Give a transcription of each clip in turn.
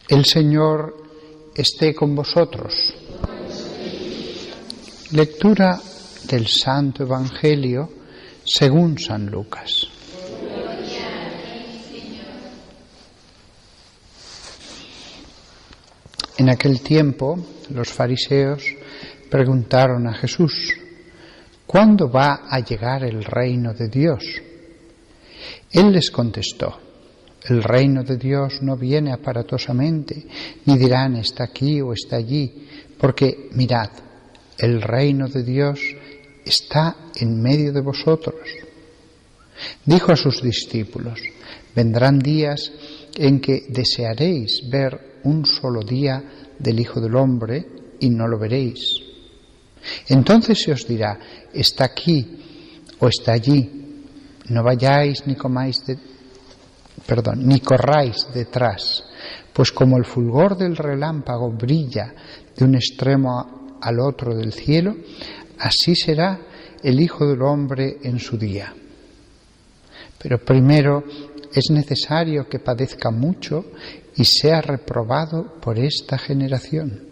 El Señor esté con vosotros. Lectura del Santo Evangelio según San Lucas. En aquel tiempo, los fariseos preguntaron a Jesús: ¿cuándo va a llegar el reino de Dios? Él les contestó: el reino de Dios no viene aparatosamente, ni dirán está aquí o está allí, porque mirad, el reino de Dios está en medio de vosotros. Dijo a sus discípulos: vendrán días en que desearéis ver un solo día del Hijo del Hombre y no lo veréis. Entonces se os dirá: está aquí o está allí. No vayáis ni corráis detrás, pues como el fulgor del relámpago brilla de un extremo al otro del cielo, así será el Hijo del Hombre en su día. Pero primero es necesario que padezca mucho y sea reprobado por esta generación.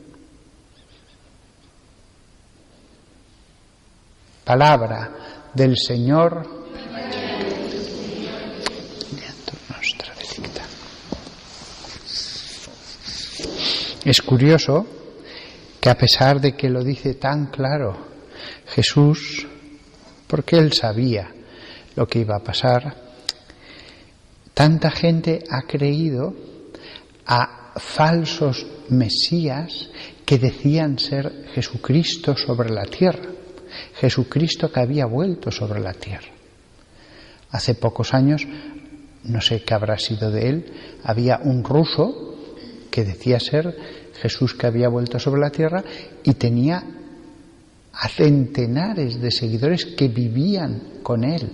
Palabra del Señor. Es curioso que a pesar de que lo dice tan claro Jesús, porque Él sabía lo que iba a pasar, tanta gente ha creído a falsos mesías que decían ser Jesucristo sobre la tierra, Jesucristo que había vuelto sobre la tierra. Hace pocos años, no sé qué habrá sido de él, había un ruso que decía ser Jesús que había vuelto sobre la tierra y tenía a centenares de seguidores que vivían con él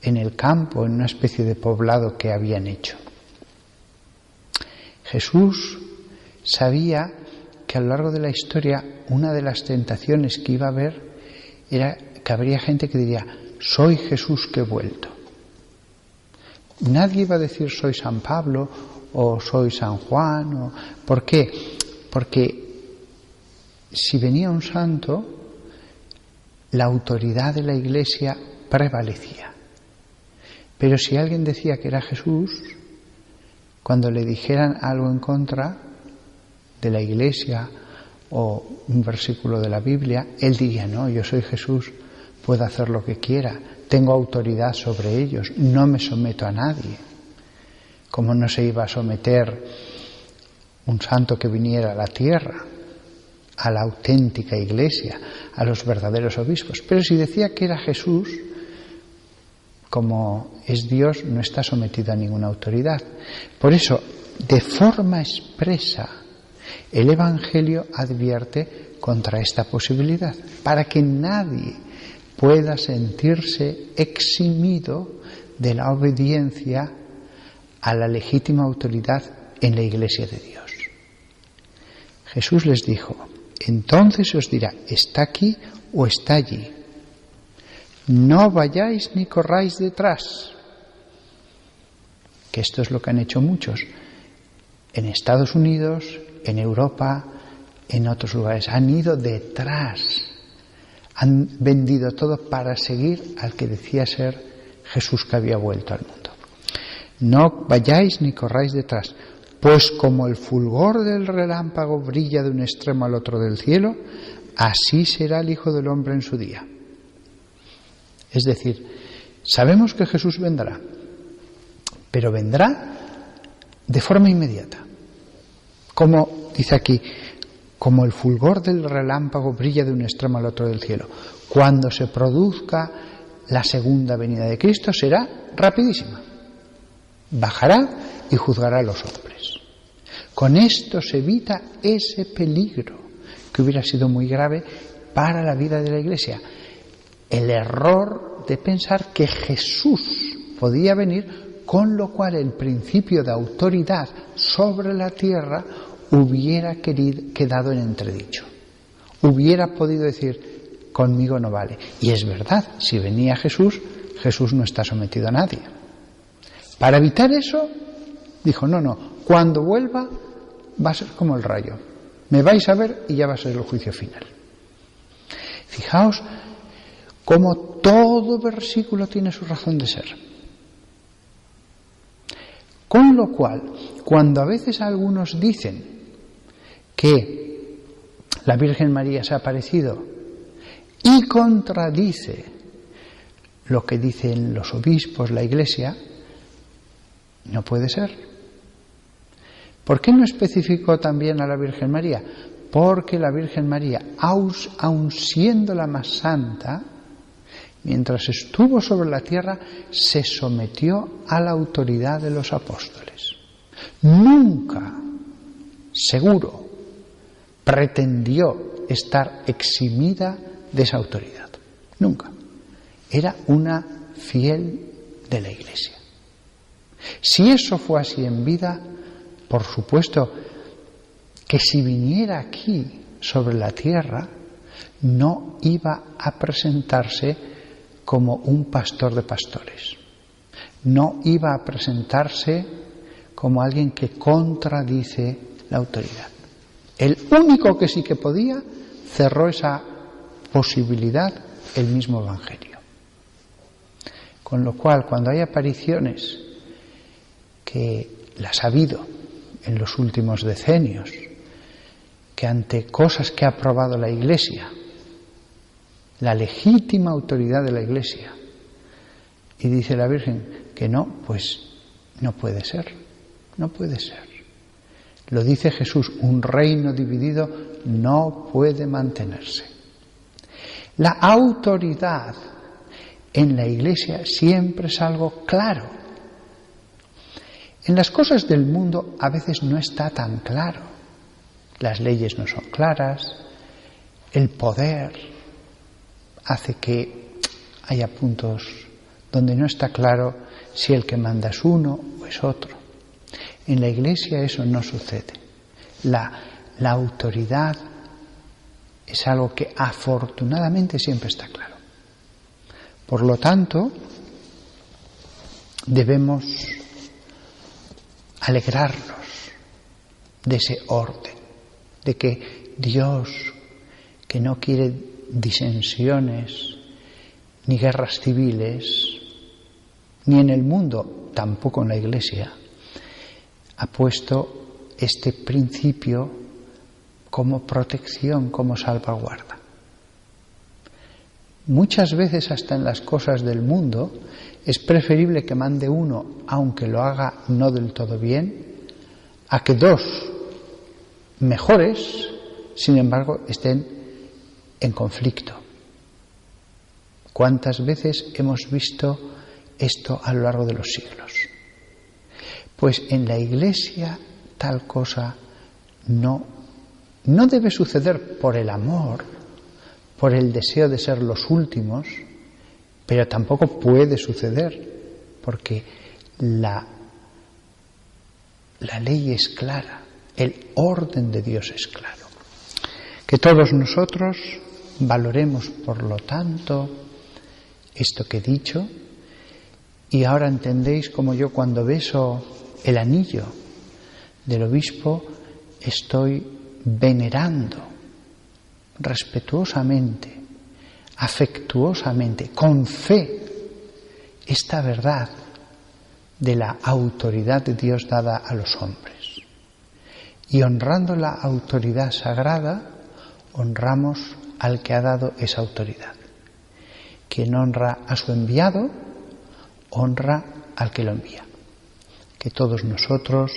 en el campo, en una especie de poblado que habían hecho. Jesús sabía que a lo largo de la historia una de las tentaciones que iba a haber era que habría gente que diría: soy Jesús que he vuelto. Nadie iba a decir soy San Pablo o soy San Juan. ¿Por qué? Porque si venía un santo, la autoridad de la Iglesia prevalecía. Pero si alguien decía que era Jesús, cuando le dijeran algo en contra de la Iglesia o un versículo de la Biblia, él diría: no, yo soy Jesús, puedo hacer lo que quiera, tengo autoridad sobre ellos, no me someto a nadie. Como no se iba a someter un santo que viniera a la tierra, a la auténtica Iglesia, a los verdaderos obispos. Pero si decía que era Jesús, como es Dios, no está sometido a ninguna autoridad. Por eso, de forma expresa, el Evangelio advierte contra esta posibilidad, para que nadie pueda sentirse eximido de la obediencia a la legítima autoridad en la Iglesia de Dios. Jesús les dijo: entonces os dirá, está aquí o está allí. No vayáis ni corráis detrás. Que esto es lo que han hecho muchos. En Estados Unidos, en Europa, en otros lugares. Han ido detrás. Han vendido todo para seguir al que decía ser Jesús que había vuelto al mundo. No vayáis ni corráis detrás, pues como el fulgor del relámpago brilla de un extremo al otro del cielo, así será el Hijo del Hombre en su día. Es decir, sabemos que Jesús vendrá, pero vendrá de forma inmediata. Como dice aquí, como el fulgor del relámpago brilla de un extremo al otro del cielo. Cuando se produzca la segunda venida de Cristo será rapidísima. Bajará y juzgará a los hombres. Con esto se evita ese peligro que hubiera sido muy grave para la vida de la Iglesia. El error de pensar que Jesús podía venir, con lo cual el principio de autoridad sobre la tierra hubiera quedado en entredicho. Hubiera podido decir: conmigo no vale. Y es verdad, si venía Jesús, Jesús no está sometido a nadie. Para evitar eso, dijo: no, cuando vuelva, va a ser como el rayo. Me vais a ver y ya va a ser el juicio final. Fijaos cómo todo versículo tiene su razón de ser. Con lo cual, cuando a veces algunos dicen que la Virgen María se ha aparecido y contradice lo que dicen los obispos, la Iglesia, no puede ser. ¿Por qué no especificó también a la Virgen María? Porque la Virgen María, aun siendo la más santa, mientras estuvo sobre la tierra, se sometió a la autoridad de los apóstoles. Nunca, seguro, pretendió estar eximida de esa autoridad. Nunca. Era una fiel de la Iglesia. Si eso fue así en vida, por supuesto que si viniera aquí sobre la tierra, no iba a presentarse como un pastor de pastores. No iba a presentarse como alguien que contradice la autoridad. El único que sí que podía, cerró esa posibilidad el mismo Evangelio. Con lo cual, cuando hay apariciones, que las ha habido en los últimos decenios, que ante cosas que ha aprobado la Iglesia, la legítima autoridad de la Iglesia, y dice la Virgen que no, pues no puede ser, no puede ser. Lo dice Jesús, un reino dividido no puede mantenerse. La autoridad en la Iglesia siempre es algo claro. En las cosas del mundo a veces no está tan claro. Las leyes no son claras, el poder hace que haya puntos donde no está claro si el que manda es uno o es otro. En la Iglesia eso no sucede. La autoridad es algo que afortunadamente siempre está claro. Por lo tanto, debemos alegrarnos de ese orden, de que Dios, que no quiere disensiones ni guerras civiles, ni en el mundo, tampoco en la Iglesia, ha puesto este principio como protección, como salvaguarda. Muchas veces, hasta en las cosas del mundo, es preferible que mande uno, aunque lo haga no del todo bien, a que dos mejores, sin embargo, estén en conflicto. ¿Cuántas veces hemos visto esto a lo largo de los siglos? Pues en la Iglesia tal cosa no debe suceder por el amor, por el deseo de ser los últimos, pero tampoco puede suceder porque la ley es clara, el orden de Dios es claro. Que todos nosotros valoremos, por lo tanto, esto que he dicho, y ahora entendéis como yo cuando beso el anillo del obispo estoy venerando respetuosamente, afectuosamente, con fe, esta verdad de la autoridad de Dios dada a los hombres. Y honrando la autoridad sagrada, honramos al que ha dado esa autoridad. Quien honra a su enviado, honra al que lo envía. Que todos nosotros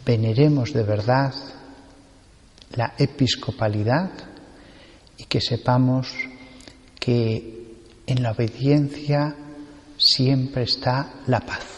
veneremos de verdad la episcopalidad y que sepamos que en la obediencia siempre está la paz.